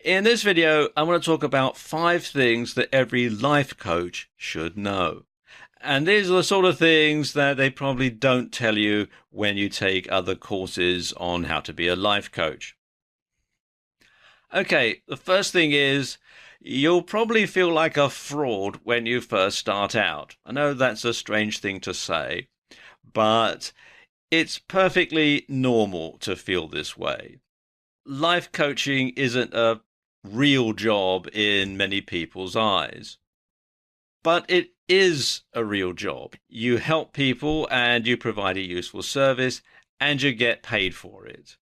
In this video, I want to talk about 5 things that every life coach should know. And these are the sort of things that they probably don't tell you when you take other courses on how to be a life coach. Okay, the first thing is you'll probably feel like a fraud when you first start out. I know that's a strange thing to say, but it's perfectly normal to feel this way. Life coaching isn't a real job in many people's eyes, but it is a real job. You help people and you provide a useful service and you get paid for it.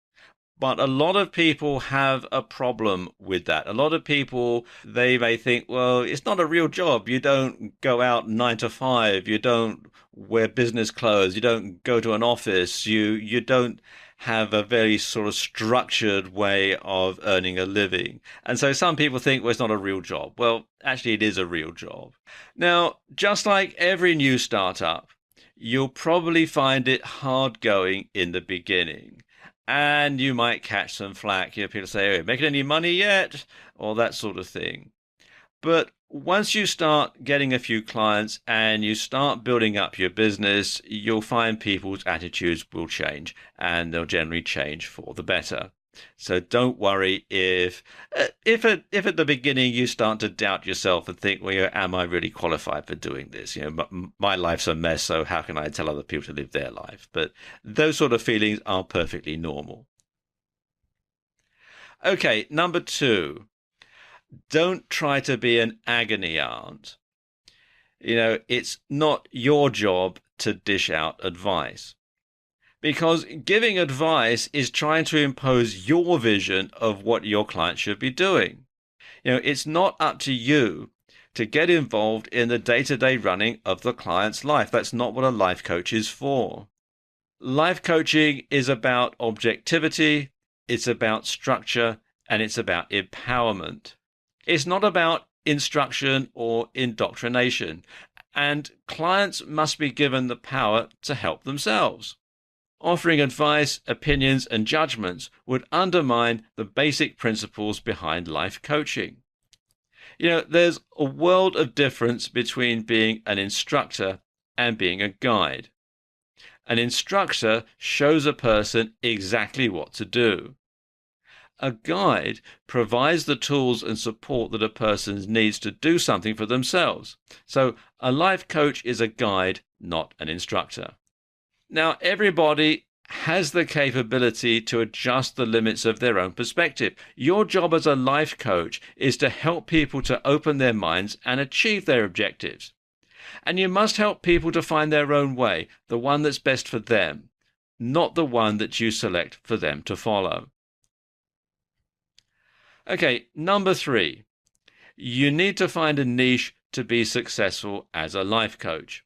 But a lot of people have a problem with that. A lot of people, they may think, well, it's not a real job. You don't go out 9 to 5. You don't wear business clothes. You don't go to an office. You don't have a very sort of structured way of earning a living. And so some people think, well, it's not a real job. Well, actually, it is a real job. Now, just like every new startup, you'll probably find it hard going in the beginning. And you might catch some flack. People say, "Oh, making any money yet?" Or that sort of thing. But once you start getting a few clients and you start building up your business, you'll find people's attitudes will change and they'll generally change for the better. So don't worry if at the beginning you start to doubt yourself and think, well, am I really qualified for doing this? My life's a mess, so how can I tell other people to live their life? But those sort of feelings are perfectly normal. Okay, number 2, don't try to be an agony aunt. It's not your job to dish out advice. Because giving advice is trying to impose your vision of what your client should be doing. It's not up to you to get involved in the day-to-day running of the client's life. That's not what a life coach is for. Life coaching is about objectivity, it's about structure, and it's about empowerment. It's not about instruction or indoctrination, and clients must be given the power to help themselves. Offering advice, opinions, and judgments would undermine the basic principles behind life coaching. There's a world of difference between being an instructor and being a guide. An instructor shows a person exactly what to do. A guide provides the tools and support that a person needs to do something for themselves. So a life coach is a guide, not an instructor. Now, everybody has the capability to adjust the limits of their own perspective. Your job as a life coach is to help people to open their minds and achieve their objectives. And you must help people to find their own way, the one that's best for them, not the one that you select for them to follow. Okay, number 3, you need to find a niche to be successful as a life coach.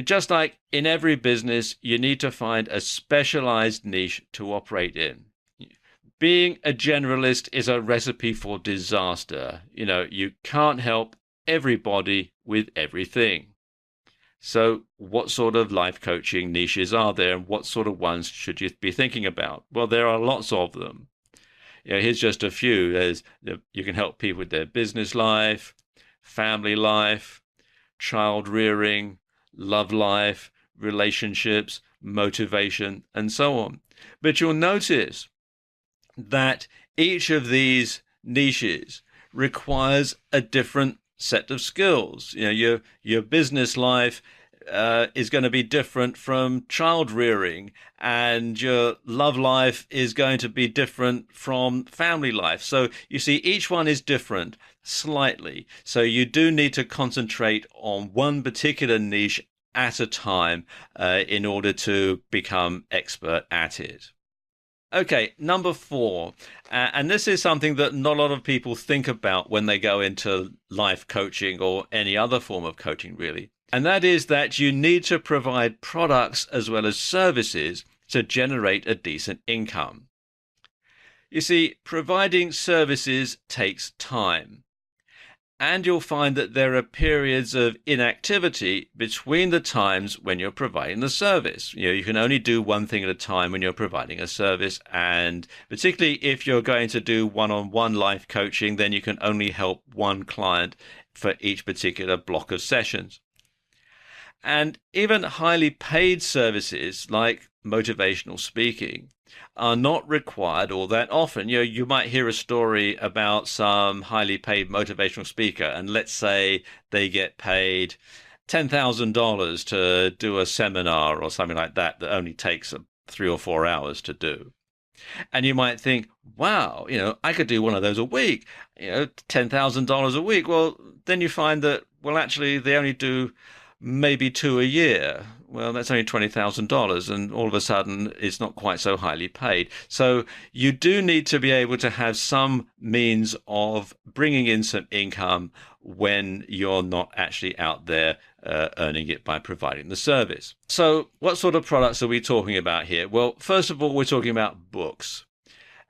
Just like in every business, you need to find a specialized niche to operate in. Being a generalist is a recipe for disaster. You can't help everybody with everything. So what sort of life coaching niches are there, and what sort of ones should you be thinking about? Well, there are lots of them. Here's just a few. You can help people with their business life, family life, child rearing, love life, relationships, motivation, and so on. But you'll notice that each of these niches requires a different set of skills. Your business life is going to be different from child rearing, and your love life is going to be different from family life. So you see, each one is different slightly. So you do need to concentrate on one particular niche at a time in order to become expert at it. Okay, number 4, and this is something that not a lot of people think about when they go into life coaching or any other form of coaching, really. And that is that you need to provide products as well as services to generate a decent income. You see, providing services takes time. And you'll find that there are periods of inactivity between the times when you're providing the service. You can only do one thing at a time when you're providing a service. And particularly if you're going to do one-on-one life coaching, then you can only help one client for each particular block of sessions. And even highly paid services like motivational speaking are not required all that often. You might hear a story about some highly paid motivational speaker, and let's say they get paid $10,000 to do a seminar or something like that only takes 3 or 4 hours to do. And you might think, wow, I could do one of those a week, $10,000 a week. Well, then you find that, well, actually, they only do maybe 2 a year. Well, that's only $20,000, and all of a sudden it's not quite so highly paid. So you do need to be able to have some means of bringing in some income when you're not actually out there earning it by providing the service. So what sort of products are we talking about here? Well, first of all, we're talking about books.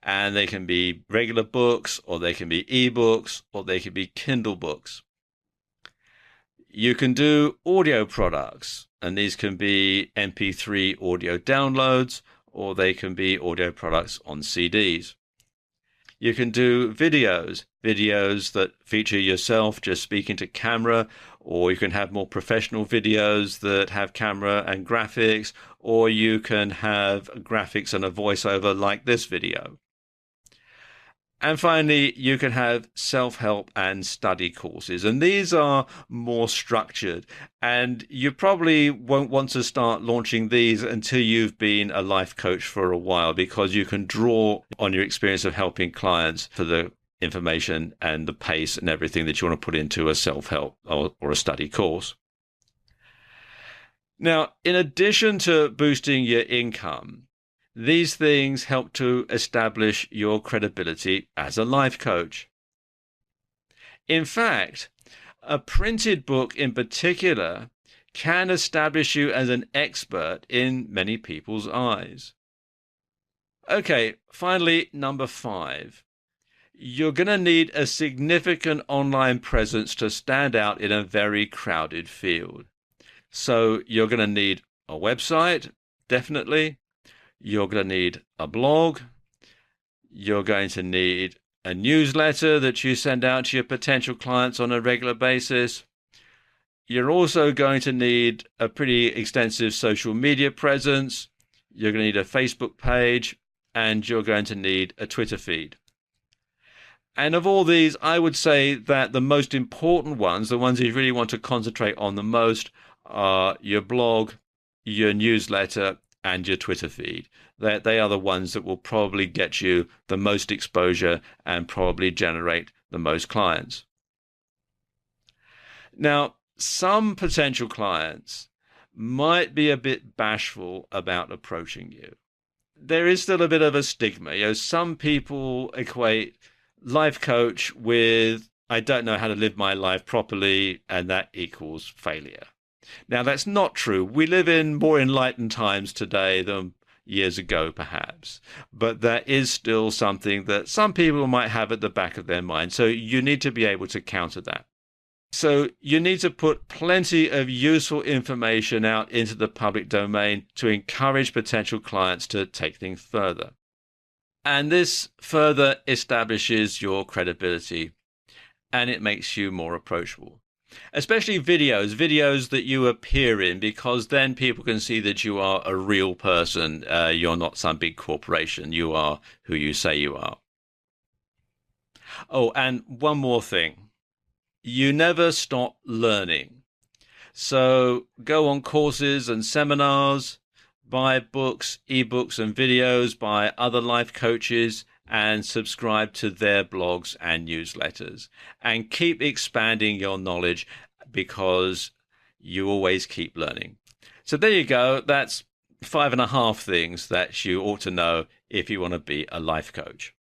And they can be regular books, or they can be ebooks, or they can be Kindle books. You can do audio products, and these can be MP3 audio downloads, or they can be audio products on CDs. You can do videos that feature yourself just speaking to camera, or you can have more professional videos that have camera and graphics, or you can have graphics and a voiceover like this video. And finally, you can have self-help and study courses, and these are more structured, and you probably won't want to start launching these until you've been a life coach for a while, because you can draw on your experience of helping clients for the information and the pace and everything that you want to put into a self-help or a study course. Now, in addition to boosting your income, these things help to establish your credibility as a life coach. In fact, a printed book in particular can establish you as an expert in many people's eyes. Okay, finally, number 5. You're going to need a significant online presence to stand out in a very crowded field. So you're going to need a website, definitely. You're going to need a blog. You're going to need a newsletter that you send out to your potential clients on a regular basis. You're also going to need a pretty extensive social media presence. You're going to need a Facebook page, and you're going to need a Twitter feed. And of all these, I would say that the most important ones, the ones you really want to concentrate on the most, are your blog, your newsletter, and your Twitter feed. They are the ones that will probably get you the most exposure and probably generate the most clients. Now, some potential clients might be a bit bashful about approaching you. There is still a bit of a stigma. Some people equate life coach with, I don't know how to live my life properly, and that equals failure. Now, that's not true. We live in more enlightened times today than years ago, perhaps. But that is still something that some people might have at the back of their mind. So you need to be able to counter that. So you need to put plenty of useful information out into the public domain to encourage potential clients to take things further. And this further establishes your credibility, and it makes you more approachable. Especially videos that you appear in, because then people can see that you are a real person. You're not some big corporation. You are who you say you are. Oh, and one more thing. You never stop learning. So go on courses and seminars, buy books, ebooks and videos by other life coaches, and subscribe to their blogs and newsletters, and keep expanding your knowledge, because you always keep learning. So there you go. That's 5.5 things that you ought to know if you want to be a life coach.